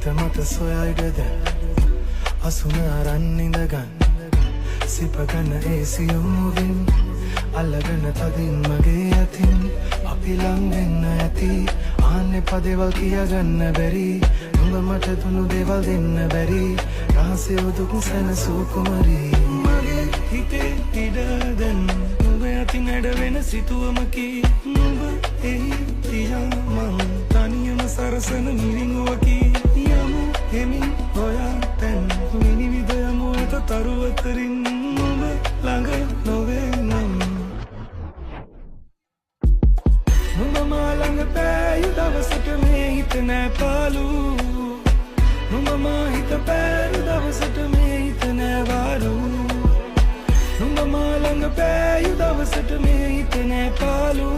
තමත සොයයිඩද අසුන අරන්නිඳගන්න සිපගන්න ඒ සියුම්මුවින් අල්ලගන්න තදින් මගේ අතින් අපි ලං වෙන්න ඇති ආන්නේ පදේවල් කියගන්න බැරි නුඹ මට දුන්නු දේවල් දෙන්න බැරි රහසය දුක් සැනසූ කුමරී මගේ හිතේ ඉඩ දැන් නුඹ අතින් ඇඩ වෙන සිතුවමකි නුඹ එහි තියා මං තනියම සරසන මිරිඟුවකි යමු හෙමින් හොයා තැන් විනිවිද යමු එක තරුවතරින් නුඹ ළඟ නොවේ නම් නුඹ මා ළඟ පෑයු දවසට මේ හිත නෑ පාලු නුඹ මා හිත පෑයු දවසට මේ හිත නෑ වාරු නුඹ මා ළඟ පෑයු දවසට මේ හිත නෑ පාලු